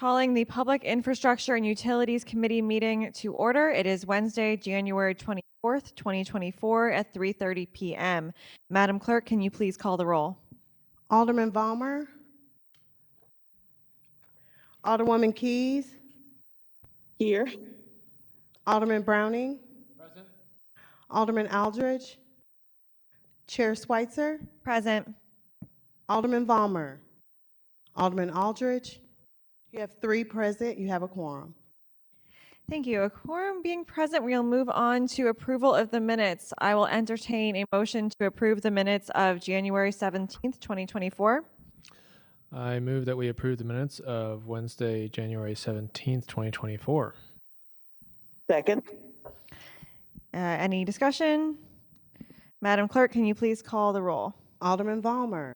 Calling the Public Infrastructure and Utilities Committee meeting to order. It is Wednesday, January 24th, 2024 at 3:30 p.m. Madam Clerk, can you please call the roll? Alderman Vollmer. Alderwoman Keys. Here. Alderman Browning. Present. Alderman Aldridge. Chair Schweitzer. Present. Alderman Vollmer. Alderman Aldridge. You have 3 present. You have a quorum. Thank you. A quorum being present, we'll move on to approval of the minutes. I will entertain a motion to approve the minutes of January 17th, 2024. I move that we approve the minutes of Wednesday, January 17th, 2024. Second. Any discussion? Madam Clerk, can you please call the roll? Alderman Vollmer.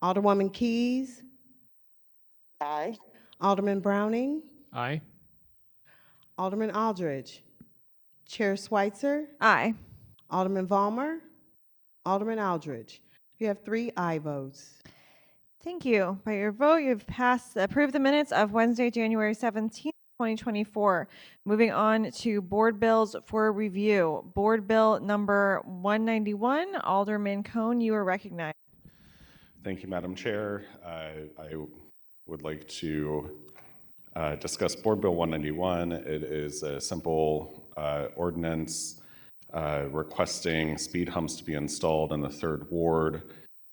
Alderwoman Keys. Aye. Alderman Browning. Aye. Alderman Aldridge. Chair Schweitzer. Aye. Alderman Vollmer. Alderman Aldridge. You have 3 aye votes. Thank you. By your vote, you've approved the minutes of Wednesday, January 17th, 2024. Moving on to board bills for review. Board bill number 191. Alderman Cone, you are recognized. Thank you, Madam Chair. I would like to discuss Board Bill 191. It is a simple ordinance requesting speed humps to be installed in the 3rd Ward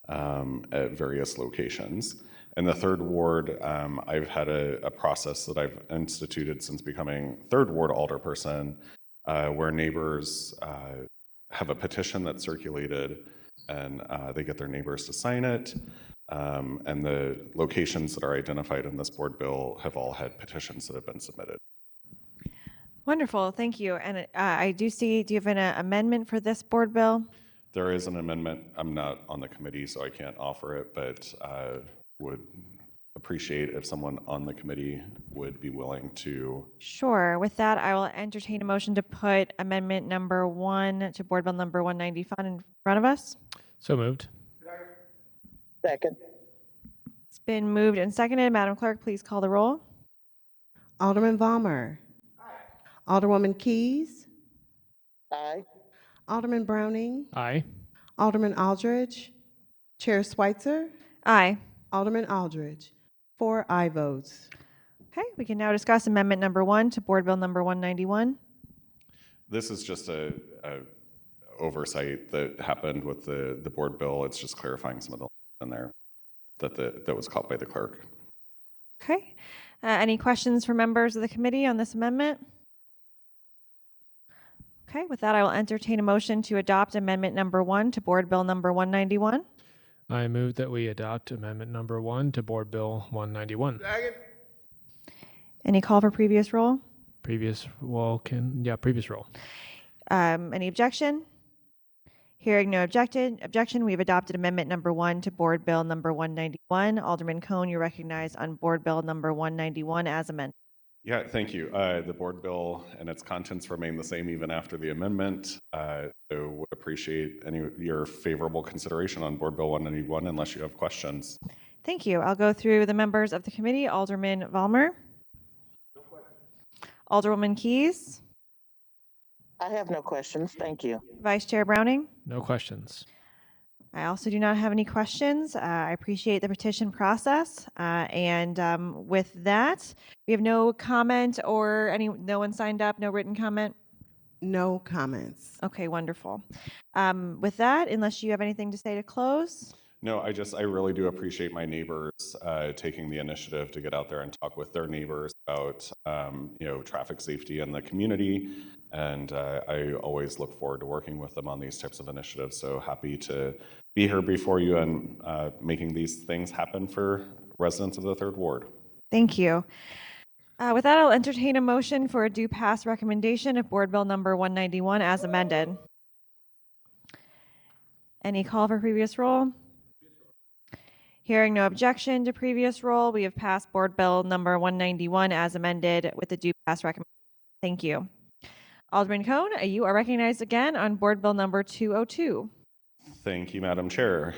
at various locations. In the 3rd Ward, I've had a process that I've instituted since becoming 3rd Ward alderperson, where neighbors have a petition that's circulated and they get their neighbors to sign it. And the locations that are identified in this board bill have all had petitions that have been submitted. Wonderful. Thank you. And I do see, do you have an amendment for this board bill? There is an amendment. I'm not on the committee, so I can't offer it, but would appreciate if someone on the committee would be willing to. Sure. With that, I will entertain a motion to put amendment number 1 to board bill number 195 in front of us. So moved. Second. It's been moved and seconded. Madam Clerk, please call the roll. Alderman Vollmer. Alderwoman Keys. Aye. Alderman Browning. Aye. Alderman Aldridge. Chair Schweitzer. Aye. Alderman Aldridge. 4 aye votes. Okay, we can now discuss amendment number 1 to board bill number 191. This is just a oversight that happened with the board bill. It's just clarifying some of the in there that was caught by the clerk. Okay. Any questions for members of the committee on this amendment? Okay, with that, I will entertain a motion to adopt amendment number 1 to board bill number 191. I move that we adopt amendment number 1 to board bill 191. Any call for previous roll? Previous roll. Any objection? Hearing no objection, we have adopted amendment number 1 to board bill number 191. Alderman Cone, you're recognized on board bill number 191 as amended. Yeah, thank you. The board bill and its contents remain the same even after the amendment. So would appreciate your favorable consideration on board bill 191 unless you have questions. Thank you. I'll go through the members of the committee. Alderman Vollmer. Alderwoman Keys. I have no questions. Thank you. Vice Chair Browning. No questions. I also do not have any questions. I appreciate the petition process. With that, we have no comment or no one signed up, no written comment? No comments. Okay, wonderful. With that, unless you have anything to say to close? No, I really do appreciate my neighbors taking the initiative to get out there and talk with their neighbors about traffic safety in the community. And I always look forward to working with them on these types of initiatives. So happy to be here before you and making these things happen for residents of the 3rd Ward. Thank you. With that, I'll entertain a motion for a due pass recommendation of board bill number 191 as amended. Any call for previous roll? Hearing no objection to previous roll, we have passed board bill number 191 as amended with the due pass recommendation. Thank you. Alderman Cone, you are recognized again on board bill number 202. Thank you, Madam Chair.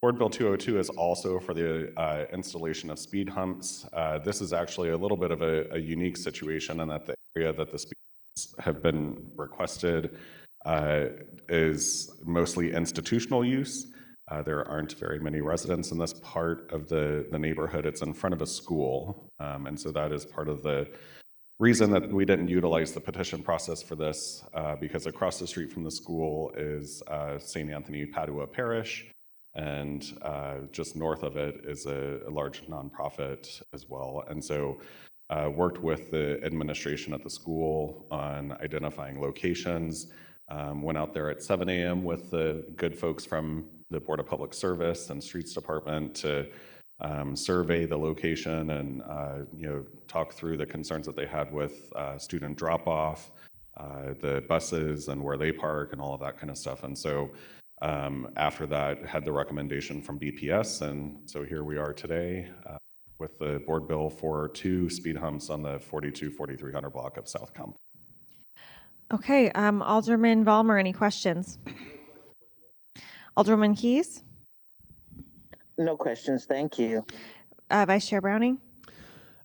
Board Bill 202 is also for the installation of speed humps. This is actually a little bit of a unique situation in that the area that the speed humps have been requested is mostly institutional use. There aren't very many residents in this part of the neighborhood. It's in front of a school. And so that is part of the reason that we didn't utilize the petition process for this, because across the street from the school is St. Anthony Padua Parish, and just north of it is a large nonprofit as well. And so worked with the administration at the school on identifying locations, went out there at 7 a.m. with the good folks from the Board of Public Service and Streets Department to survey the location and talk through the concerns that they had with student drop-off, the buses and where they park and all of that kind of stuff. And so after that, had the recommendation from BPS, and so here we are today with the board bill for 2 speed humps on the 42-4300 block of South Compton. Okay, Alderman Vollmer, any questions? Alderwoman Keys? No questions, thank you. Vice Chair Browning?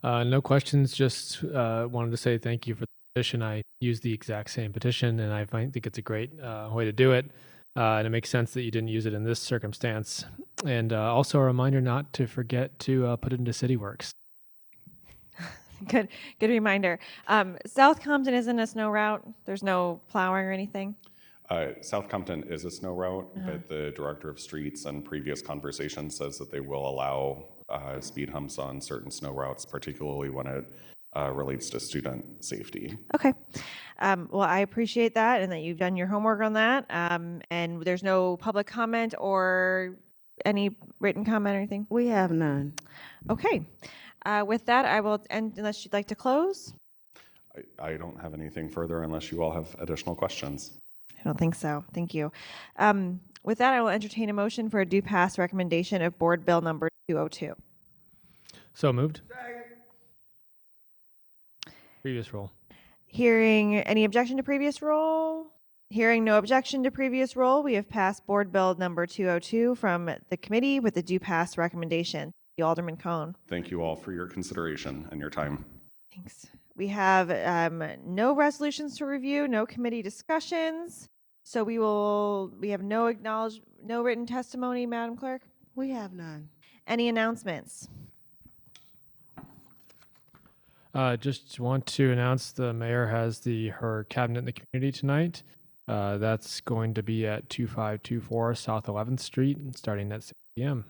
No questions. Just wanted to say thank you for the petition. I used the exact same petition, and I think it's a great way to do it. And it makes sense that you didn't use it in this circumstance. And also a reminder not to forget to put it into CityWorks. Good reminder. South Compton isn't a snow route. There's no plowing or anything. South Compton is a snow route, but the Director of Streets and previous conversation says that they will allow speed humps on certain snow routes, particularly when it relates to student safety. Okay. Well, I appreciate that and that you've done your homework on that. And there's no public comment or any written comment or anything? We have none. Okay. With that, I will end unless you'd like to close. I don't have anything further unless you all have additional questions. I don't think so. Thank you. With that, I will entertain a motion for a due pass recommendation of Board Bill number 202. So moved. Previous roll. Hearing any objection to previous roll? Hearing no objection to previous roll, we have passed Board Bill number 202 from the committee with a due pass recommendation. Alderman Cone. Thank you all for your consideration and your time. Thanks. We have no resolutions to review, no committee discussions. So we have no written testimony, Madam Clerk. We have none. Any announcements? Just want to announce the mayor has her cabinet in the community tonight. That's going to be at 2524 South 11th Street, starting at 6 p.m.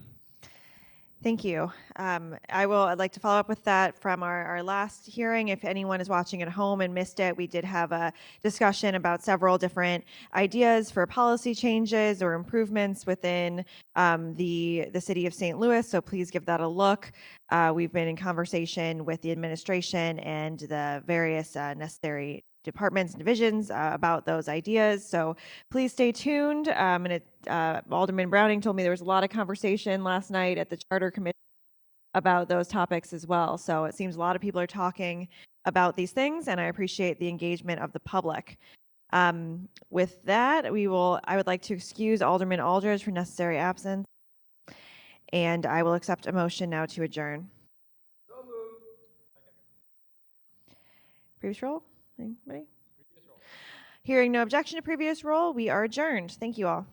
Thank you. I'd like to follow up with that from our last hearing. If anyone is watching at home and missed it, we did have a discussion about several different ideas for policy changes or improvements within the city of St. Louis. So please give that a look. We've been in conversation with the administration and the various necessary departments and divisions about those ideas. So please stay tuned. Alderman Browning told me there was a lot of conversation last night at the Charter Commission about those topics as well. So it seems a lot of people are talking about these things, and I appreciate the engagement of the public. With that, I would like to excuse Alderman Aldridge for necessary absence, and I will accept a motion now to adjourn. So moved. Previous roll? Anybody? Hearing no objection to previous roll, we are adjourned. Thank you all.